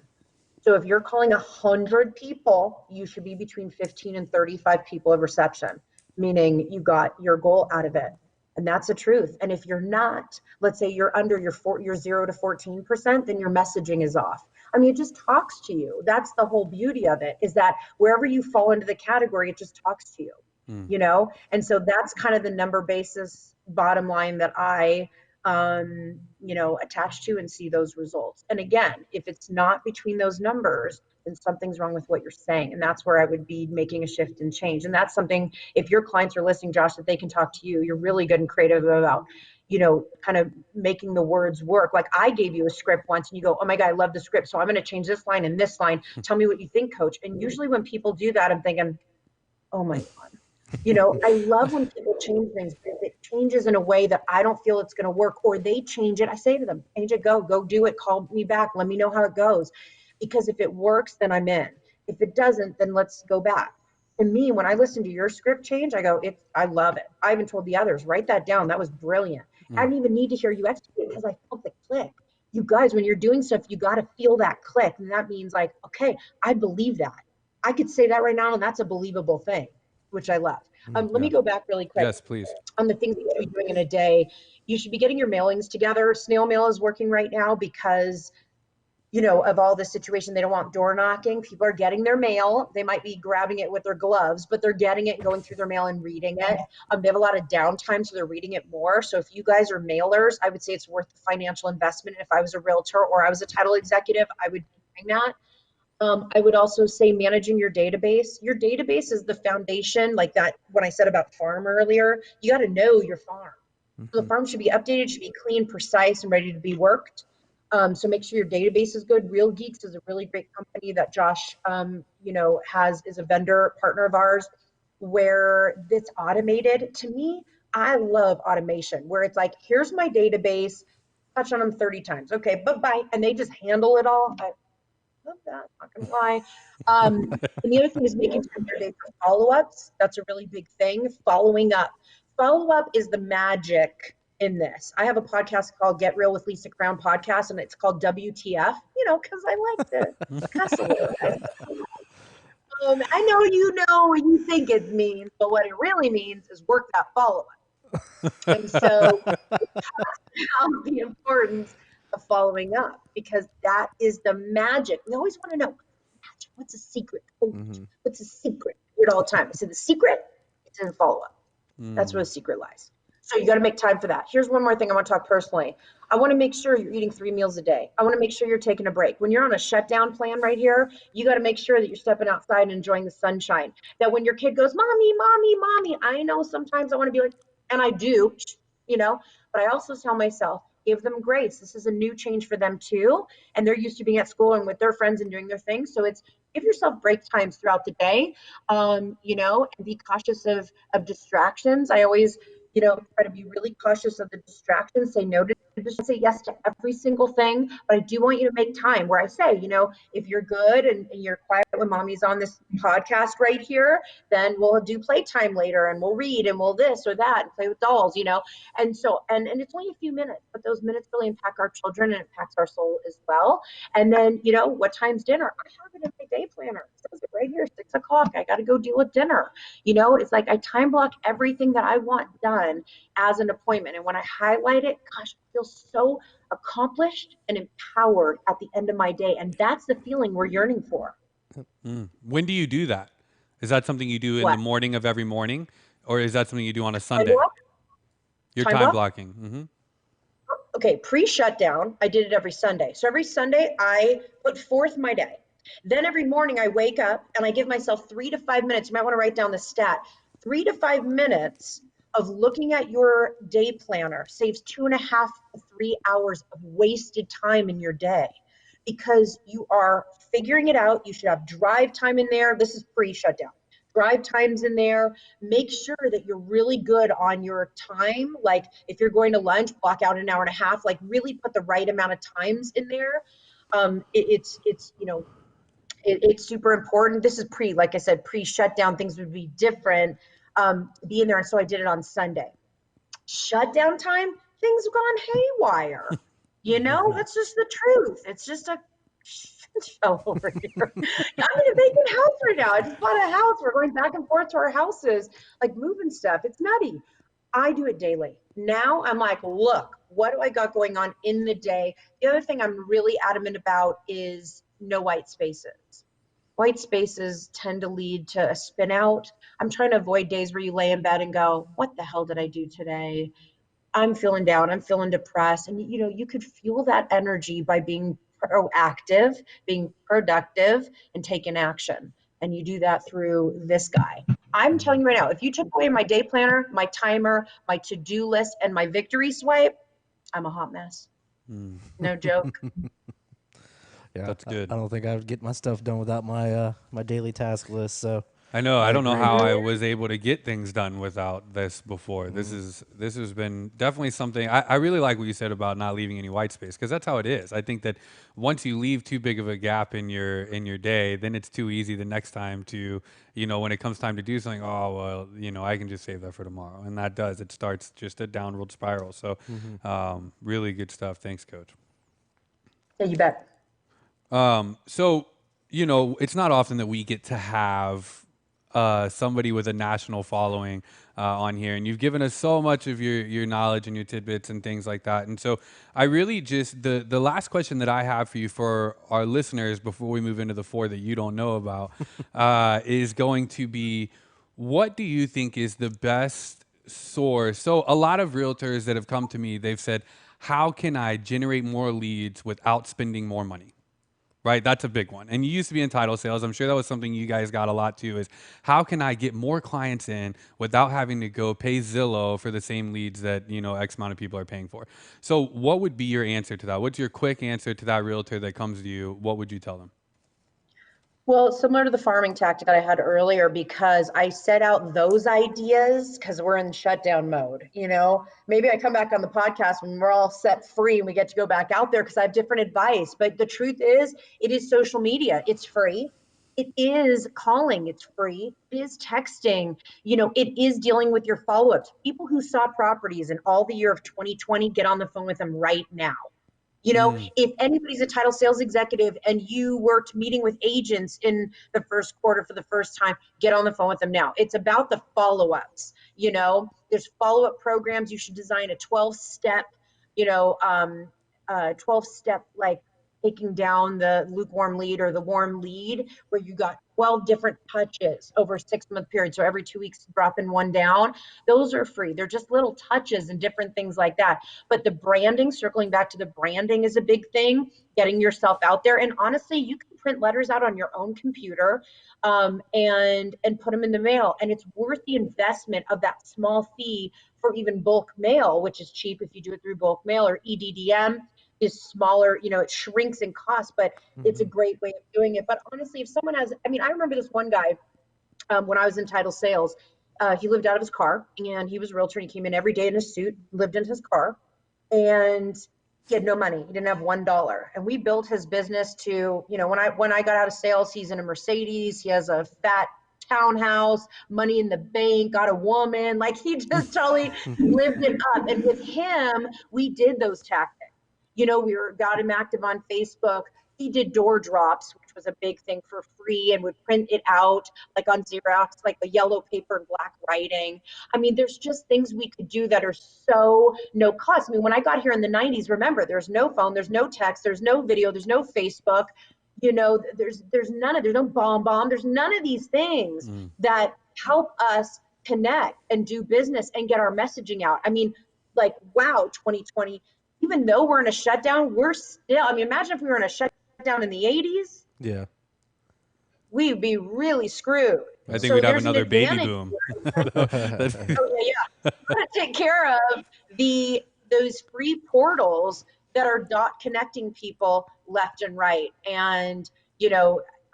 So if you're calling 100 people, you should be between 15 and 35 people of reception, meaning you got your goal out of it. And that's the truth. And if you're not, let's say you're under your 0 to 14%, then your messaging is off. I mean, it just talks to you. That's the whole beauty of it, is that wherever you fall into the category, it just talks to you, And so that's kind of the number basis bottom line that I attach to and see those results. And again, if it's not between those numbers, then something's wrong with what you're saying. And that's where I would be making a shift and change. And that's something, if your clients are listening, Josh, that they can talk to you, you're really good and creative about, kind of making the words work. Like I gave you a script once and you go, oh my God, I love the script. So I'm going to change this line and this line. Tell me what you think, coach. And usually when people do that, I'm thinking, oh my God. I love when people change things, but if it changes in a way that I don't feel it's going to work, or they change it, I say to them, change it, go do it, call me back, let me know how it goes. Because if it works, then I'm in. If it doesn't, then let's go back. To me, when I listen to your script change, I go, I love it. I even told the others, write that down. That was brilliant. I didn't even need to hear you execute because I felt the click. You guys, when you're doing stuff, you got to feel that click. And that means like, okay, I believe that. I could say that right now, and that's a believable thing, which I love. Let me go back really quick. Yes, please. On the things that you should be doing in a day. You should be getting your mailings together. Snail mail is working right now because, of all the situation. They don't want door knocking. People are getting their mail. They might be grabbing it with their gloves, but they're getting it and going through their mail and reading it. They have a lot of downtime, so they're reading it more. So if you guys are mailers, I would say it's worth the financial investment. If I was a realtor or I was a title executive, I would be doing that. I would also say managing your database. Your database is the foundation, like that when I said about farm earlier, you got to know your farm. So the farm should be updated, should be clean, precise, and ready to be worked. So make sure your database is good. Real Geeks is a really great company that Josh, is a vendor partner of ours, where it's automated. To me, I love automation, where it's like, here's my database, touch on them 30 times. Okay, bye-bye. And they just handle it all. Love that, not gonna lie. And the other thing is making time your day for follow-ups. That's a really big thing. Following up. Follow-up is the magic in this. I have a podcast called Get Real with Lisa Crown podcast, and it's called WTF, because I like to cuss a little bit. I know what you think it means, but what it really means is work that follow-up. And so the importance of following up, because that is the magic. We always want to know what's the secret, coach? What's the secret? We hear it all the time. I said the secret It's in follow-up. That's where the secret lies. So you got to make time for that. Here's one more thing I want to talk personally. I want to make sure you're eating 3 meals a day. I want to make sure you're taking a break. When you're on a shutdown plan right here, you got to make sure that you're stepping outside and enjoying the sunshine. That when your kid goes, mommy, mommy, mommy, I know sometimes I want to be like, and I do, but I also tell myself, give them grace. This is a new change for them too. And they're used to being at school and with their friends and doing their thing. So it's give yourself break times throughout the day, and be cautious of distractions. I always, try to be really cautious of the distractions, say no to say yes to every single thing, but I do want you to make time where I say, if you're good and you're quiet when mommy's on this podcast right here, then we'll do playtime later and we'll read and we'll this or that and play with dolls, and so and it's only a few minutes, but those minutes really impact our children and impacts our soul as well. And then what time's dinner? I have it in my day planner. It says it right here, 6 o'clock. I got to go deal with dinner. It's like I time block everything that I want done as an appointment, and when I highlight it, gosh, I feel so accomplished and empowered at the end of my day, and that's the feeling we're yearning for. When do you do that? Is that something you do in the morning of every morning, or is that something you do on a Sunday? Your time blocking. Okay, pre-shutdown, I did it every Sunday. So every Sunday, I put forth my day. Then every morning, I wake up and I give myself 3 to 5 minutes. You might want to write down the stat. 3 to 5 minutes of looking at your day planner saves 2.5 to 3 hours of wasted time in your day, because you are figuring it out. You should have drive time in there. This is pre-shutdown. Drive times in there. Make sure that you're really good on your time. Like if you're going to lunch, block out an hour and a half. Like really put the right amount of times in there. It's super important. This is like I said, pre-shutdown. Things would be different to be in there. And so I did it on Sunday. Shutdown time, things have gone haywire. That's just the truth. It's just a show over here. I'm in a vacant house right now. I just bought a house. We're going back and forth to our houses, like moving stuff. It's nutty. I do it daily. Now I'm like, look, what do I got going on in the day? The other thing I'm really adamant about is no white spaces. White spaces tend to lead to a spin out. I'm trying to avoid days where you lay in bed and go, what the hell did I do today? I'm feeling down. I'm feeling depressed. And, you could fuel that energy by being proactive, being productive, and taking action. And you do that through this guy. I'm telling you right now, if you took away my day planner, my timer, my to-do list, and my victory swipe, I'm a hot mess. No joke. Yeah, that's good. I don't think I would get my stuff done without my my daily task list. So I know. I don't know how I was able to get things done without this before. This has been definitely something. I really like what you said about not leaving any white space, because that's how it is. I think that once you leave too big of a gap in your day, then it's too easy the next time to, when it comes time to do something, oh, well, I can just save that for tomorrow. And that does. It starts just a downward spiral. So really good stuff. Thanks, Coach. Yeah, you bet. So, it's not often that we get to have somebody with a national following on here, and you've given us so much of your knowledge and your tidbits and things like that. And so I really just, the last question that I have for you, for our listeners, before we move into the 4 that you don't know about, is going to be, what do you think is the best source? So a lot of realtors that have come to me, they've said, how can I generate more leads without spending more money? Right, that's a big one. And you used to be in title sales. I'm sure that was something you guys got a lot too, is how can I get more clients in without having to go pay Zillow for the same leads that, X amount of people are paying for? So what would be your answer to that? What's your quick answer to that realtor that comes to you? What would you tell them? Well, similar to the farming tactic that I had earlier, because I set out those ideas because we're in shutdown mode. Maybe I come back on the podcast when we're all set free and we get to go back out there because I have different advice. But the truth is, it is social media. It's free. It is calling. It's free. It is texting. It is dealing with your follow-ups. People who saw properties in all the year of 2020, get on the phone with them right now. If anybody's a title sales executive and you were meeting with agents in the first quarter for the first time, get on the phone with them now. It's about the follow-ups. There's follow-up programs. You should design a 12-step, 12-step like taking down the lukewarm lead or the warm lead, where you got 12 different touches over a 6-month period. So every 2 weeks, dropping one down. Those are free. They're just little touches and different things like that. But the branding, circling back to the branding, is a big thing, getting yourself out there. And honestly, you can print letters out on your own computer and put them in the mail. And it's worth the investment of that small fee for even bulk mail, which is cheap if you do it through bulk mail, or EDDM is smaller, it shrinks in cost, but it's a great way of doing it. But honestly, if someone has, I remember this one guy when I was in title sales, he lived out of his car, and he was a realtor, and he came in every day in a suit, lived in his car, and he had no money. He didn't have $1. And we built his business to, when I got out of sales, he's in a Mercedes, he has a fat townhouse, money in the bank, got a woman, like he just totally lived it up. And with him, we did those tactics. Got him active on Facebook. He did door drops, which was a big thing, for free, and would print it out like on Xerox, like the yellow paper and black writing. There's just things we could do that are so no cost. When I got here in the 90s, remember, there's no phone, there's no text, there's no video, there's no Facebook. There's none of, there's no bomb, there's none of these things that help us connect and do business and get our messaging out. Wow, 2020, even though we're in a shutdown, we're still, imagine if we were in a shutdown in the 80s. Yeah. We'd be really screwed. I think we'd have another baby boom. Oh, yeah. Gotta take care of those free portals that are connecting people left and right. And,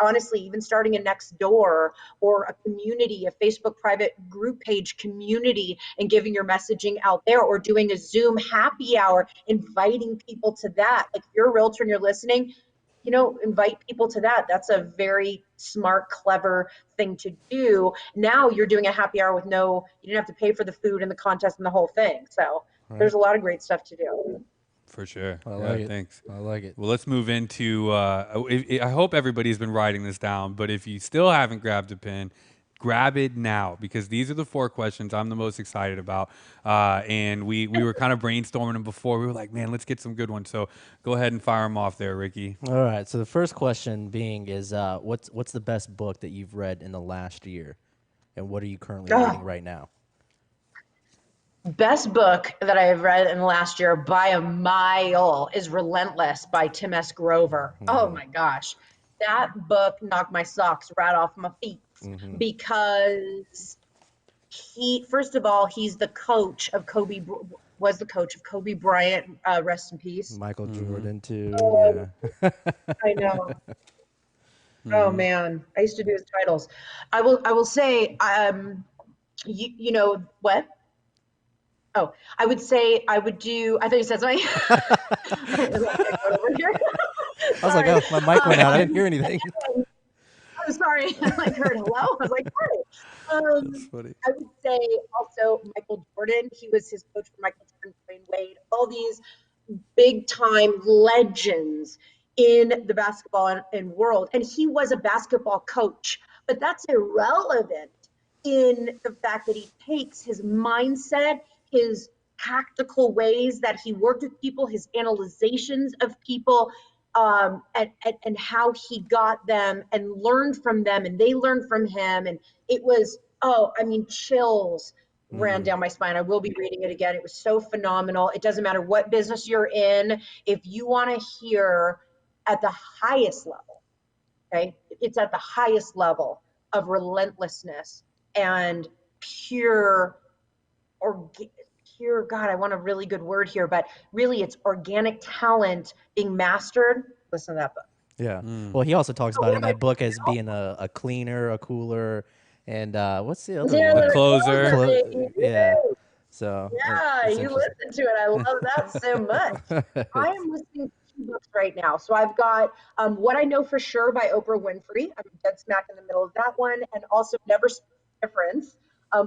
honestly, even starting a Nextdoor or a community, a Facebook private group page community, and giving your messaging out there, or doing a Zoom happy hour, inviting people to that. Like, if you're a realtor and you're listening, invite people to that. That's a very smart, clever thing to do. Now you're doing a happy hour with you didn't have to pay for the food and the contest and the whole thing. So There's a lot of great stuff to do. For sure. I like it. Thanks. I like it. Well, let's move into, I hope everybody's been writing this down, but if you still haven't grabbed a pen, grab it now, because these are the 4 questions I'm the most excited about. And we were kind of brainstorming them before. We were like, man, let's get some good ones. So go ahead and fire them off there, Riki. All right. So the first question being is, what's the best book that you've read in the last year? And what are you currently reading right now? Best book that I have read in the last year by a mile is Relentless by Tim S. Grover. Oh my gosh. That book knocked my socks right off my feet, because first of all, he's the coach of was the coach of Kobe Bryant, rest in peace. Michael Jordan too. Yeah. I know. Oh man, I used to do his titles. I will say, you know what? Oh, I would say I would do. I thought you said something. I was like, oh, my mic went out. I didn't hear anything. I'm sorry. I heard hello. I was like, hey. That's funny. I would say also Michael Jordan. He was his coach for Michael Jordan, Dwayne Wade, all these big time legends in the basketball and world. And he was a basketball coach, but that's irrelevant in the fact that he takes his mindset, his tactical ways that he worked with people, his analyzations of people, and how he got them and learned from them, and they learned from him. And it was, chills ran down my spine. I will be reading it again. It was so phenomenal. It doesn't matter what business you're in. If you want to hear at the highest level, okay, it's at the highest level of relentlessness and pure, God, I want a really good word here, but really it's organic talent being mastered. Listen to that book. Yeah. Well, he also talks about in that book as being a cleaner, a cooler, and what's the other one? A closer. Yeah. So. Yeah, you listen to it. I love that so much. I am listening to 2 books right now. So I've got What I Know for Sure by Oprah Winfrey. I'm dead smack in the middle of that one. And also Never Split the Difference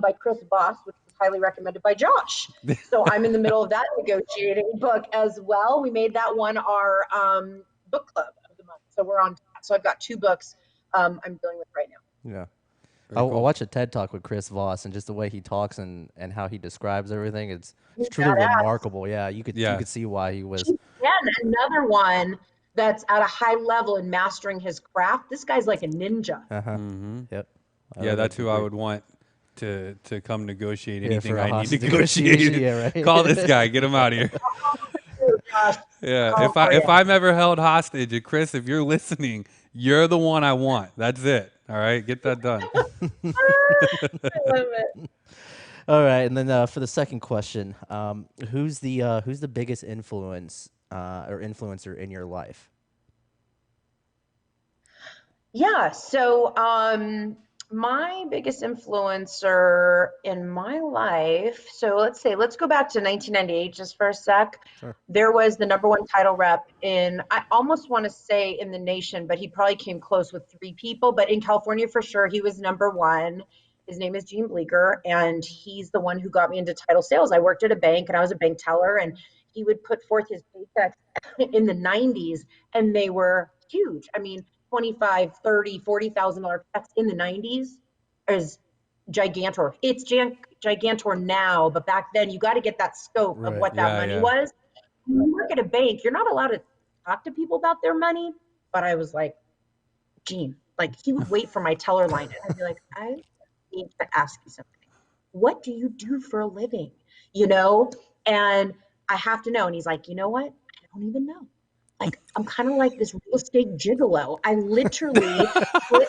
by Chris Voss, which was highly recommended by Josh. So I'm in the middle of that negotiating book as well. We made that one our book club of the month. So we're on that. So I've got 2 books I'm dealing with right now. Yeah. I watched a TED Talk with Chris Voss, and just the way he talks and how he describes everything, it's truly remarkable. Yeah, you could see why he was. Yeah, another one that's at a high level in mastering his craft. This guy's like a ninja. Yep. Yeah, that's who I agree. would want to come negotiate Yeah, anything for a I need hostage negotiation, negotiated. yeah, right. Call this guy, get him out of here. Gosh, Yeah, call for if you. I'm ever held hostage, and Chris, if you're listening, you're the one I want. That's it. All right, get that done. I love it. All right, and then for the second question, who's the biggest influence or influencer in your life? Yeah, so my biggest influencer in my life, so let's go back to 1998 just for a sec. Sure. There was the number one title rep in, I almost want to say in the nation, but he probably came close with 3 people. But in California for sure, he was number one. His name is Gene Bleeker, and he's the one who got me into title sales. I worked at a bank and I was a bank teller, and he would put forth his paychecks in the 90s, and they were huge. I mean, 25, 30, $40,000 checks in the 90s is gigantor. It's gigantor now, but back then you got to get that scope of Right. what that money Yeah. was. When you work at a bank, you're not allowed to talk to people about their money. But I was like, Gene, like he would wait for my teller line, and I'd be like, I need to ask you something. What do you do for a living? You know, and I have to know. And he's like, you know what? I don't even know. Like, I'm kind of like this real estate gigolo. I literally put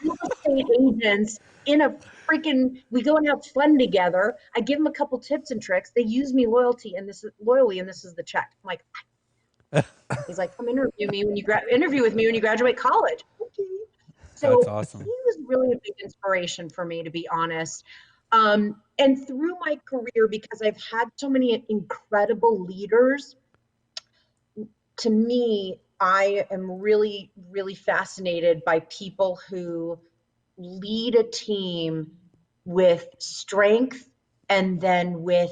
real estate agents in a freaking, we go and have fun together. I give them a couple tips and tricks. They use me loyally, and this is the check. I'm like, he's like, come interview me when you interview with me when you graduate college. Okay. So That's awesome. he was really a big inspiration for me, to be honest. And through my career, because I've had so many incredible leaders, to me, I am really, really fascinated by people who lead a team with strength and then with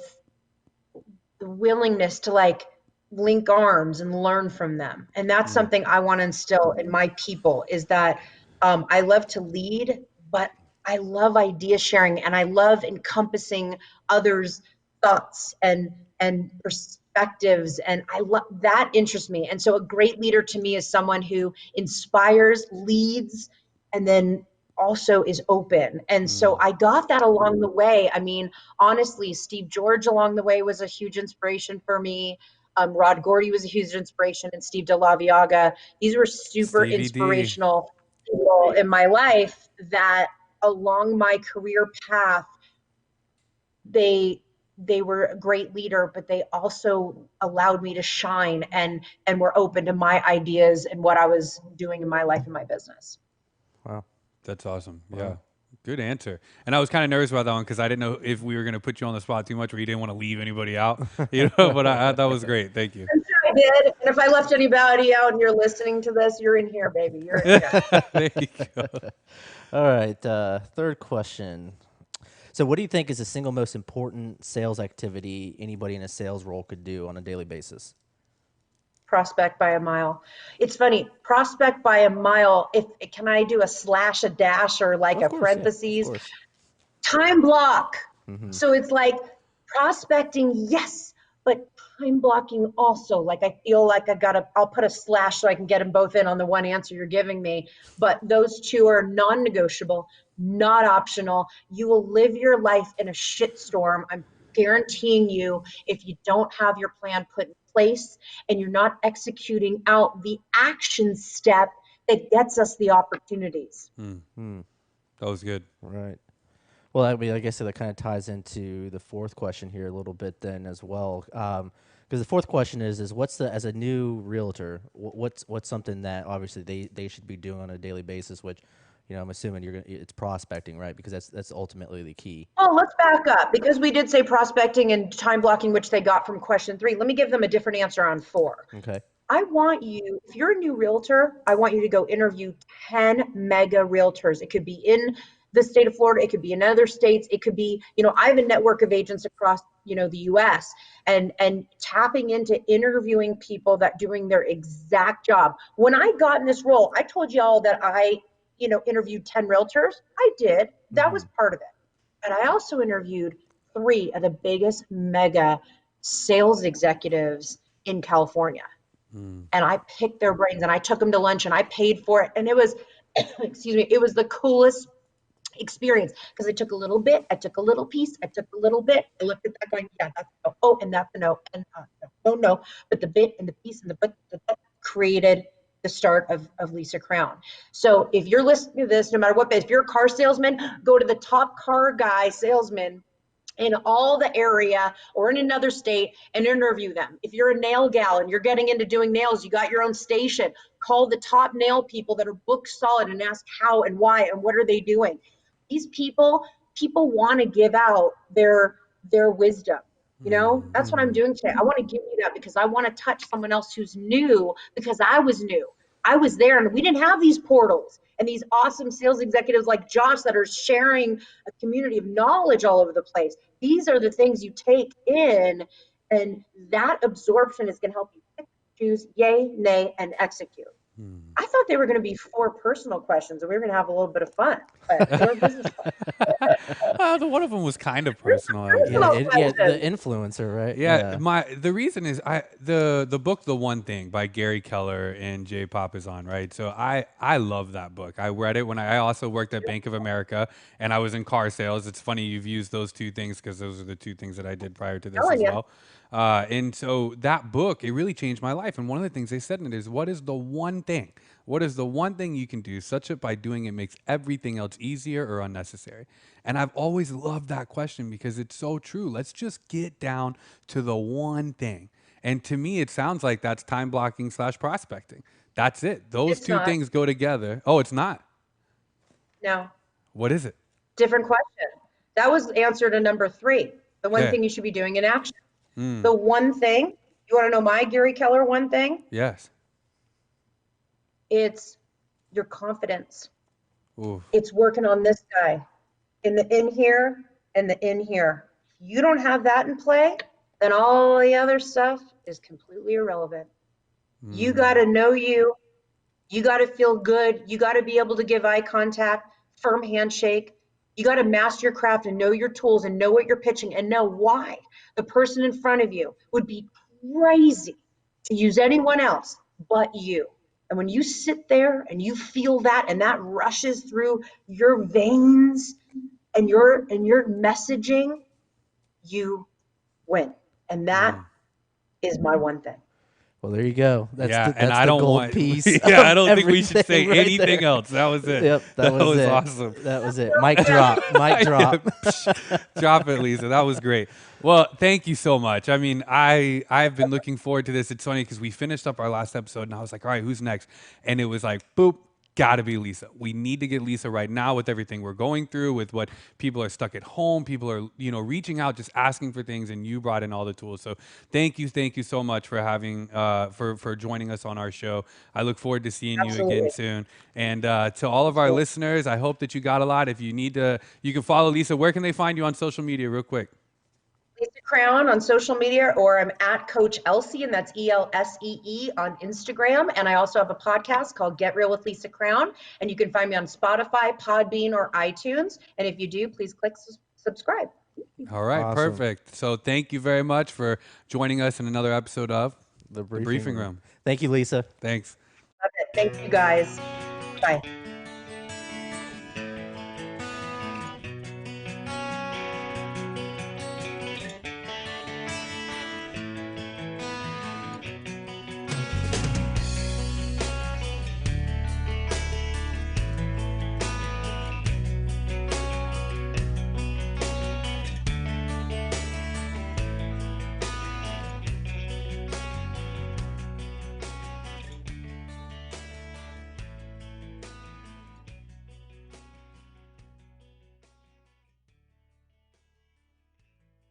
the willingness to like link arms and learn from them. And that's something I want to instill in my people is that I love to lead, but I love idea sharing and I love encompassing others' thoughts and perspectives. And I love that interests me. And so a great leader to me is someone who inspires, leads, and then also is open. And so I got that along the way. I mean, honestly, Steve George along the way was a huge inspiration for me. Rod Gordy was a huge inspiration, and Steve DeLaviaga. These were super Stevie D. inspirational people in my life that along my career path, they were a great leader, but they also allowed me to shine and were open to my ideas and what I was doing in my life and my business. Wow. That's awesome. Yeah. Good answer. And I was kind of nervous about that one because I didn't know if we were going to put you on the spot too much or you didn't want to leave anybody out, but that was great. Thank you. I'm sure I did. And if I left anybody out and you're listening to this, you're in here, baby. You're in here. There you go. All right. Third question. So, what do you think is the single most important sales activity anybody in a sales role could do on a daily basis? Prospect by a mile. It's funny, prospect by a mile. If can I do a slash, a dash, or like Of a course, yeah, of parentheses? course. Time block. Mhm. So it's like prospecting, yes, but time blocking also. Like I feel like I'll put a slash so I can get them both in on the one answer you're giving me. But those two are non-negotiable, not optional. You will live your life in a shitstorm. I'm guaranteeing you if you don't have your plan put in place and you're not executing out the action step that gets us the opportunities. That was good. Right. Well, I mean, I guess that kind of ties into the fourth question here a little bit then as well. Because the fourth question is what's as a new realtor, what's something that obviously they should be doing on a daily basis, which, I'm assuming it's prospecting, right? Because that's ultimately the key. Oh, let's back up because we did say prospecting and time blocking, which they got from question 3. Let me give them a different answer on 4. Okay. I want you, if you're a new realtor, I want you to go interview 10 mega realtors. It could be in the state of Florida. It could be in other states. It could be, I have a network of agents across, the US and tapping into interviewing people that doing their exact job. When I got in this role, I told y'all that I, interviewed 10 realtors. I did. That was part of it. But I also interviewed 3 of the biggest mega sales executives in California. And I picked their brains and I took them to lunch and I paid for it. And it was, excuse me, it was the coolest experience because I took a little bit, I took a little piece, I took a little bit, I looked at that going, yeah, that's a no. Oh, and that's a no, and no. But the bit and the piece and the but created the start of Lisa Crown. So if you're listening to this, no matter what, if you're a car salesman, go to the top car guy salesman in all the area or in another state and interview them. If you're a nail gal and you're getting into doing nails, you got your own station, call the top nail people that are booked solid and ask how and why and what are they doing. These people want to give out their wisdom. You know, that's what I'm doing today. I want to give you that because I want to touch someone else who's new because I was new. I was there and we didn't have these portals and these awesome sales executives like Josh that are sharing a community of knowledge all over the place. These are the things you take in, and that absorption is going to help you pick, choose, yay, nay, and execute. I thought they were going to be 4 personal questions and we were going to have a little bit of fun, but they were business questions. The one of them was kind of personal. The influencer, right? The reason is the book The One Thing by Gary Keller and Jay Papasan, right? So I love that book. I read it when I also worked at Bank of America and I was in car sales. It's funny you've used those 2 things because those are the 2 things that I did prior to this as well. And so that book, it really changed my life. And one of the things they said in it is, what is the one thing? What is the one thing you can do such that by doing it makes everything else easier or unnecessary? And I've always loved that question because it's so true. Let's just get down to the one thing. And to me, it sounds like that's time blocking / prospecting. That's it. Those 2 things go together. Oh, it's not? No. What is it? Different question. That was answer to number 3. The one thing you should be doing in action. The one thing, you want to know my Gary Keller one thing? Yes. It's your confidence. Ooh. It's working on this guy in the in here and the in here. If you don't have that in play, then all the other stuff is completely irrelevant. You got to know you. You got to feel good. You got to be able to give eye contact, firm handshake. You got to master your craft and know your tools and know what you're pitching and know why the person in front of you would be crazy to use anyone else but you. And when you sit there and you feel that and that rushes through your veins and your messaging, you win. And that is my one thing. Well, there you go. That's and I don't want piece. I don't think we should say right anything there. else. That was it. Yep, that was it. Awesome. That was it. Mic drop. Mic drop. Drop it, Lisa. That was great. Well, thank you so much. I mean, I've been looking forward to this. It's funny because we finished up our last episode and I was like, all right, who's next? And it was like, boop. Gotta be Lisa. We need to get Lisa right now with everything we're going through, with what people are stuck at home. People are, reaching out, just asking for things, and you brought in all the tools. So thank you so much for having, for joining us on our show. I look forward to seeing you again soon. And to all of our listeners, I hope that you got a lot. If you need to, you can follow Lisa. Where can they find you on social media, real quick? Lisa Crown on social media, or I'm at Coach Elsie, and that's ELSEE on Instagram. And I also have a podcast called Get Real with Lisa Crown, and you can find me on Spotify, Podbean, or iTunes. And if you do, please click subscribe. All right, awesome. Perfect. So thank you very much for joining us in another episode of The Briefing Room. Thank you, Lisa. Thanks. Love it. Thank you, guys. Bye.